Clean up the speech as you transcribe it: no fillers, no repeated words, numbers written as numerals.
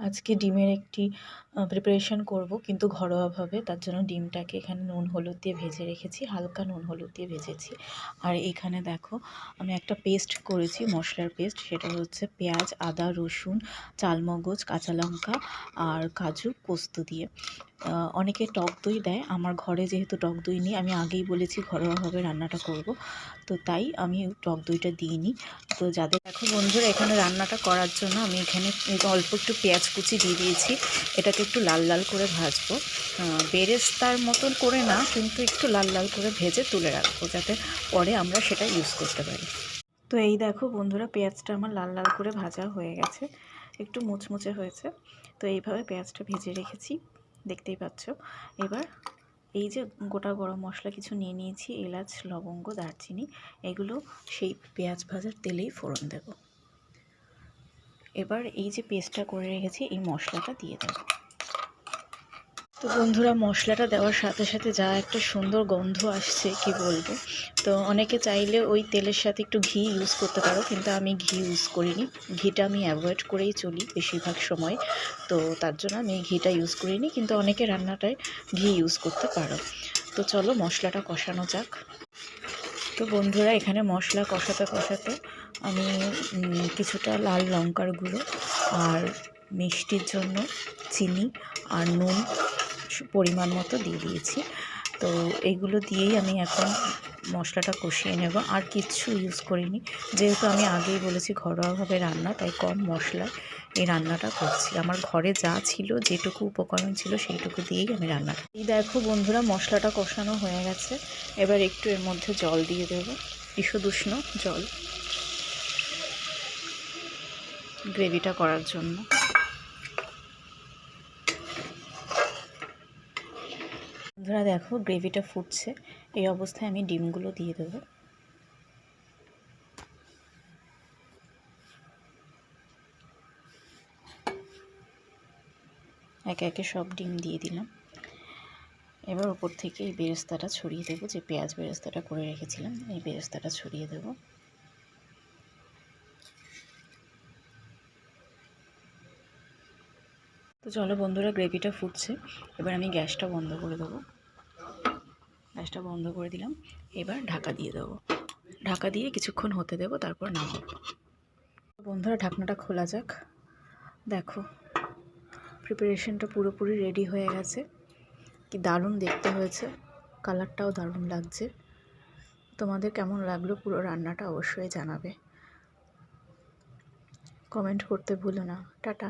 আজকে ডিমের একটি প্রিপারেশন করব, কিন্তু ঘরোয়াভাবে। তার জন্য ডিমটাকে এখানে নুন হলুদ দিয়ে ভেজে রেখেছি, হালকা নুন হলুদ দিয়ে ভেজেছি। আর এখানে দেখো আমি একটা পেস্ট করেছি, মশলার পেস্ট। সেটা হচ্ছে পেঁয়াজ, আদা, রসুন, চালমগজ, কাঁচা লঙ্কা আর কাজু, পোস্ত দিয়ে। অনেকে টক দই দেয়, আমার ঘরে যেহেতু টক দই নেই, আমি আগেই বলেছি ঘরোয়াভাবে রান্নাটা করব, তো তাই আমি টক দইটা দিইনি। তো যাদের দেখো বন্ধুরা, এখানে রান্নাটা করার জন্য আমি এখানে অল্প একটু পেঁয়াজ কুচি দিয়ে দিয়েছি। এটাকে একটু লাল লাল করে ভাজবো, বেরেস্তার মতন করে না, কিন্তু একটু লাল লাল করে ভেজে তুলে রাখবো, যাতে পরে আমরা সেটা ইউজ করতে পারি। তো এই দেখো বন্ধুরা, পেঁয়াজটা আমার লাল লাল করে ভাজা হয়ে গেছে, একটু মুচমুচে হয়েছে। তো এইভাবে পেঁয়াজটা ভেজে রেখেছি, দেখতেই পাচ্ছ। এবার এই যে গোটা গরম মশলা কিছু নিয়ে নিয়েছি, এলাচ, লবঙ্গ, দারচিনি, এগুলো সেই পেঁয়াজ ভাজার তেলেই ফোড়ন দেব। এবার এই যে পেস্টটা করে রেখেছি, এই মশলাটা দিয়ে দেব। তো বন্ধুরা, মশলাটা দেওয়ার সাথে সাথে যা একটা সুন্দর গন্ধ আসছে কি বলবো। তো অনেকে চাইলে ওই তেলের সাথে একটু ঘি ইউজ করতে পারো, কিন্তু আমি ঘি ইউজ করিনি। ঘিটা আমি অ্যাভয়েড করেই চলি বেশিরভাগ সময়, তো তার জন্য আমি ঘিটা ইউজ করিনি, কিন্তু অনেকে রান্নাটায় ঘি ইউজ করতে পারো। তো চলো মশলাটা কষানো যাক। তো বন্ধুরা, এখানে মশলা কষাতে কষাতে আমি কিছুটা লাল লঙ্কার গুঁড়ো আর মিষ্টির জন্য চিনি আর নুন পরিমাণ মতো দিয়ে দিয়েছি। তো এইগুলো দিয়েই আমি এখন মশলাটা কষিয়ে নেব, আর কিচ্ছু ইউজ করিনি। যেহেতু আমি আগেই বলেছি ঘরোয়াভাবে রান্না, তাই কম মশলায় এই রান্নাটা করছি। আমার ঘরে যা ছিল, যেটুকু উপকরণ ছিল, সেইটুকু দিয়েই আমি রান্নাটা। এই দেখো বন্ধুরা, মশলাটা কষানো হয়ে গেছে। এবার একটু এর মধ্যে জল দিয়ে দেবো, ঈষদুষ্ণ জল, গ্রেভিটা করার জন্য। বন্ধুরা দেখো, গ্রেভিটা ফুটছে, এই অবস্থায় আমি ডিমগুলো দিয়ে দেবো। একে একে সব ডিম দিয়ে দিলাম। এবার ওপর থেকে এই বেরেস্তাটা ছড়িয়ে দেবো, যে পেঁয়াজ বেরেস্তাটা করে রেখেছিলাম, এই বেরেস্তাটা ছড়িয়ে দেবো। তো চলো বন্ধুরা, গ্রেভিটা ফুটছে, এবার আমি গ্যাসটা বন্ধ করে দেবো। গ্যাসটা বন্ধ করে দিলাম। এবার ঢাকা দিয়ে দেবো, ঢাকা দিয়ে কিছুক্ষণ হতে দেবো, তারপর নামাবো। বন্ধুরা, ঢাকনাটা খোলা যাক। দেখো, প্রিপারেশনটা পুরোপুরি রেডি হয়ে গেছে। কি দারুণ দেখতে হয়েছে, কালারটাও দারুণ লাগছে। তোমাদের কেমন লাগলো পুরো রান্নাটা অবশ্যই জানাবে, কমেন্ট করতে ভুলো না। টাটা।